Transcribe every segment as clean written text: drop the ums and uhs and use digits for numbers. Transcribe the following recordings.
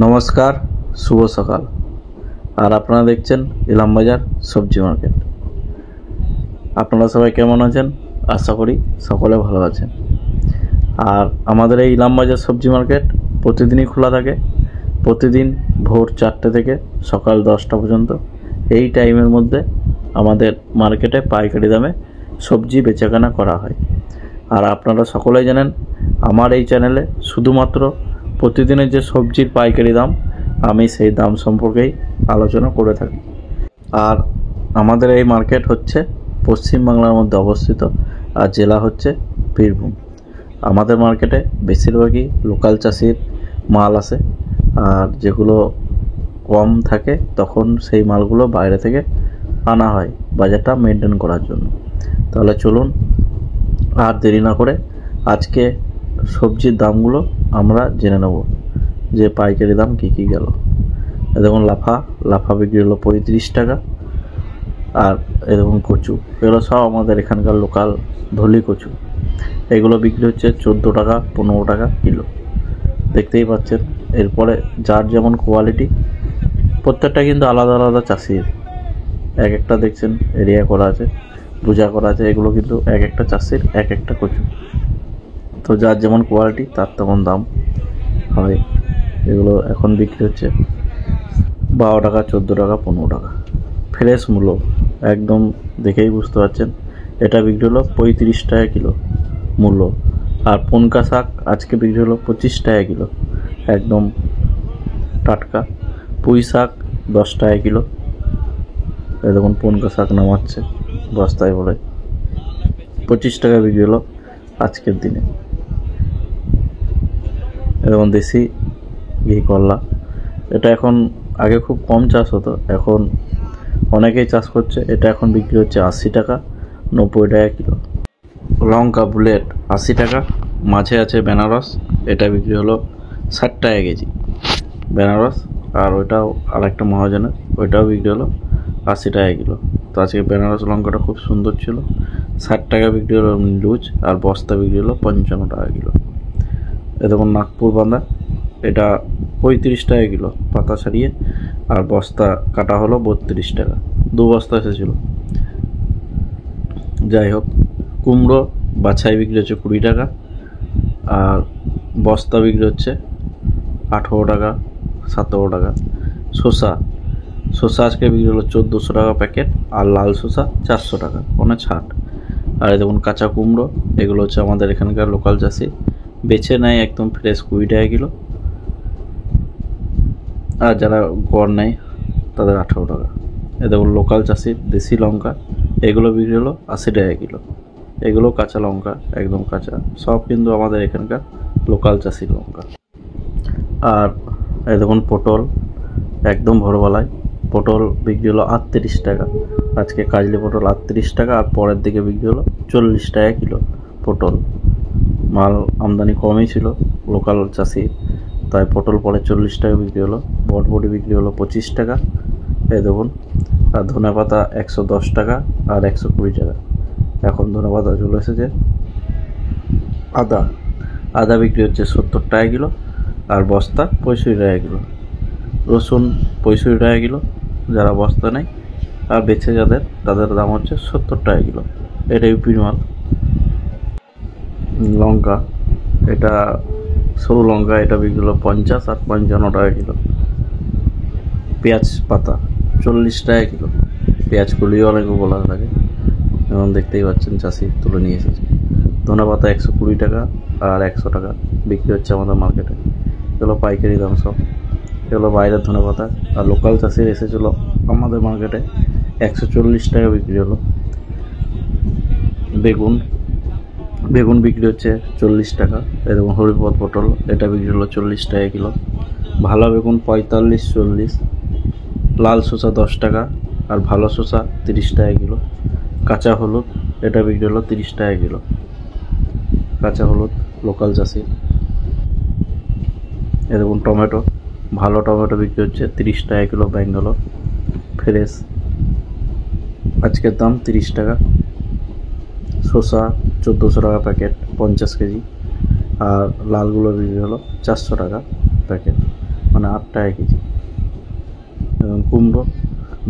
নমস্কার, শুভ সকাল। আর আপনারা দেখছেন ইলামবাজার সবজি মার্কেট। আপনারা সবাই কেমন আছেন? আশা করি সকলে ভালো আছেন। আর আমাদের এই ইলামবাজার সবজি মার্কেট প্রতিদিনই খোলা থাকে, প্রতিদিন ভোর 4টে থেকে সকাল 10টা পর্যন্ত। এই টাইমের মধ্যে আমাদের মার্কেটে পাইকারি দামে সবজি বেচাকেনা করা হয়। আর আপনারা সকলেই জানেন আমার এই চ্যানেলে শুধুমাত্র প্রতিদিনের যে সবজির পাইকারি দাম, আমি সেই দাম সম্পর্কেই আলোচনা করে থাকি। আর আমাদের এই মার্কেট হচ্ছে পশ্চিমবাংলার মধ্যে অবস্থিত, আর জেলা হচ্ছে বীরভূম। আমাদের মার্কেটে বেশিরভাগই লোকাল চাষির মাল আসে, আর যেগুলো কম থাকে তখন সেই মালগুলো বাইরে থেকে আনা হয় বাজারটা মেনটেন করার জন্য। তাহলে চলুন আর দেরি না করে আজকে সবজির দামগুলো আমরা জেনে নেব, যে পাইকারি দাম কী কী গেল। দেখুন লাফা বিক্রি হলো 35 টাকা। আর এরকম কচু, এগুলো সব আমাদের এখানকার লোকাল ধলি কচু, এগুলো বিক্রি হচ্ছে 14 টাকা 15 টাকা কিলো। দেখতেই পাচ্ছেন। এরপরে যার যেমন কোয়ালিটি, প্রত্যেকটা কিন্তু আলাদা আলাদা চাষির, এক একটা দেখছেন এরিয়া করা আছে, বোঝা করা আছে। এগুলো কিন্তু এক একটা চাষির এক একটা কচু, তো যার যেমন কোয়ালিটি তার তেমন দাম হয়। এগুলো এখন বিক্রি হচ্ছে 12 টাকা 14 টাকা 15 টাকা। ফ্রেশ মূল্য একদম দেখেই বুঝতে পারছেন। এটা বিক্রি হলো 35 টাকা কিলো মূল্য। আর পুনকা শাক আজকে বিক্রি হলো 25 টাকা কিলো, একদম টাটকা। পুঁই শাক 10 টাকা কিলো। এই দেখুন পুনকা শাক নামাচ্ছে বস্তায় বলে 25 টাকা বিক্রি হলো আজকের দিনে। এবং দেশি ঘি করলা, এটা এখন আগে খুব কম চাষ হতো, এখন অনেকেই চাষ করছে। এটা এখন বিক্রি হচ্ছে 80 টাকা 90 টাকা কিলো। লঙ্কা বুলেট 80 টাকা। মাঝে আছে বেনারস, এটা বিক্রি হলো 60 টাকা কেজি বেনারস। আর ওইটাও আরেকটা মহাজনের, ওইটাও বিক্রি হলো 80 টাকা কিলো। তো আজকে বেনারস লঙ্কাটা খুব সুন্দর ছিল। 60 টাকা বিক্রি হলো লুজ, আর বস্তা বিক্রি হলো 55 টাকা কিলো। এ দেখুন নাগপুর বাঁধা, এটা 35 টাকা কিলো পাতা ছাড়িয়ে, আর বস্তা কাটা হলো 32 টাকা। 2 বস্তা এসেছিলো। যাই হোক, কুমড়ো বাছাই বিক্রি হচ্ছে 20 টাকা, আর বস্তা বিক্রি হচ্ছে 18 টাকা 17 টাকা। শসা আজকে বিক্রি হলো 1400 টাকা প্যাকেট, আর লাল শসা 400 টাকা, মানে ছাট। আর এই দেখুন কাঁচা কুমড়ো, এগুলো হচ্ছে আমাদের এখানকার লোকাল চাষি বেছে নেয় একদম ফ্রেশ 20 টাকা কিলো। আর যারা গড় নেয় তাদের 18 টাকা। এ দেখুন লোকাল চাষির দেশি লঙ্কা, এগুলো বিক্রি হলো 80 টাকা কিলো। এগুলো কাঁচা লঙ্কা, একদম কাঁচা, সব কিন্তু আমাদের এখানকার লোকাল চাষির লঙ্কা। আর এই দেখুন পটল, একদম ভোরবেলায় পটল বিক্রি হলো 38 টাকা। আজকে কাজলি পটল 38 টাকা, আর পরের দিকে বিক্রি হলো 40 টাকা কিলো পটল। মাল আমদানি কমই ছিল লোকাল চাষি, তাই পটল পরে 40 টাকা বিক্রি হলো। বটবটি বিক্রি হলো 25 টাকা। এই দেখুন। আর ধনে পাতা 110 টাকা আর 120 টাকা। এখন ধনে পাতা চলে এসেছে। আদা বিক্রি হচ্ছে 70 টাকা কিলো, আর বস্তা 65 টাকা কিলো। রসুন 65 টাকা কিলো যারা বস্তা নেয়, আর বেছে যাদের তাদের দাম হচ্ছে 70 টাকা কিলো। এটা ইউপির মাল। লঙ্কা, এটা সরু লঙ্কা, এটা বিক্রি হলো 50 আর 55 টাকা কিলো। পেঁয়াজ পাতা 40 টাকা কিলো। পেঁয়াজ কুলিও অনেক বলা লাগে, এবং দেখতেই পাচ্ছেন চাষি তুলে নিয়ে এসেছে। ধনে পাতা 120 টাকা আর 100 টাকা বিক্রি হচ্ছে আমাদের মার্কেটে। এগুলো পাইকারি দাম সব। এগুলো বাইরের ধনে পাতা। আর লোকাল চাষির এসেছিলো আমাদের মার্কেটে 140 টাকা বিক্রি হলো। বেগুন বিক্রি হচ্ছে 40 টাকা। এরকম হরিপদ পটল, এটা বিক্রি হলো 40 টাকা কিলো। ভালো বেগুন 45-40। লাল শসা 10 টাকা, আর ভালো শসা 30 টাকা কিলো। কাঁচা হলুদ, এটা বিক্রি হলো 30 টাকা কিলো। কাঁচা হলুদ লোকাল চাষি। এরকম টমেটো, ভালো টমেটো বিক্রি হচ্ছে 30 টাকা কিলো ব্যাঙ্গালোর ফ্রেশ, আজকের দাম 30 টাকা। শসা 1400 টাকা প্যাকেট 50 কেজি। আর লালগুলো বিক্রি হলো 400 টাকা প্যাকেট। মানে 8 টাকা কেজি। এবং কুমড়ো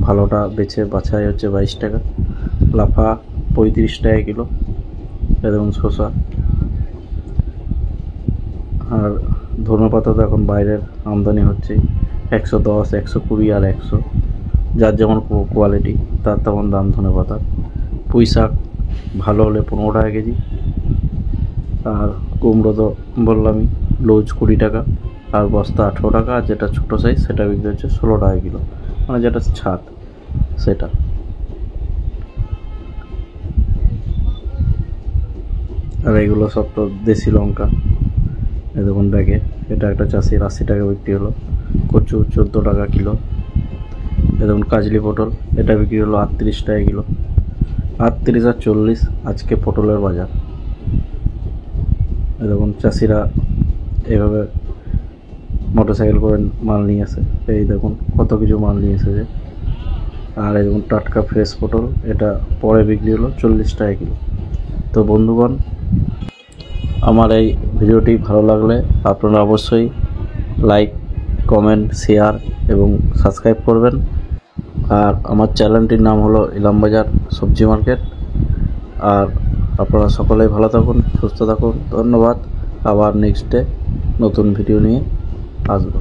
ভালোটা বেছে বাছাই হচ্ছে 22 টাকা, লাফা 35 টাকা কিলো। এবং শসা আর ধনেপাতা তো এখন বাইরের আমদানি হচ্ছে 110, 120 আর 100, যার যেমন কোয়ালিটি তার তেমন দাম ধনেপাতা। পুঁই শাক ভালো হলে 15 টাকা কেজি। আর কুমড়ো তো বললামই, লুজ 20 টাকা, আর বস্তা 18 টাকা, আর যেটা ছোটো সাইজ সেটা বিক্রি হচ্ছে 16 টাকা কিলো, মানে যেটা ছাদ সেটা। আর এগুলো সব তো দেশি লঙ্কা, এই দেখুন ব্যাগে, এটা একটা চাষির 80 টাকা বিক্রি হলো। কচু 14 টাকা কিলো। এই দেখুন কাজলি পটল, এটা বিক্রি হলো 38 টাকা কিলো। 38 আর 40 আজকে পটলের বাজার। এই দেখুন চাষিরা এইভাবে মোটরসাইকেল করে মাল নিয়ে আসে, এই দেখুন কত কিছু মাল নিয়ে এসেছে। আর এই দেখুন টাটকা ফ্রেশ পটল, এটা পরে বিক্রি হলো 40 টাকা কিলো। তো বন্ধুগণ, আমার এই ভিডিওটি ভালো লাগলে আপনারা অবশ্যই লাইক, কমেন্ট, শেয়ার এবং সাবস্ক্রাইব করবেন। আর আমার চ্যানেলটির নাম হলো ইলামবাজার সবজি মার্কেট। আর আপনারা সকলেই ভালো থাকুন, সুস্থ থাকুন। ধন্যবাদ। আবার নেক্সট ডে নতুন ভিডিও নিয়ে আসবো।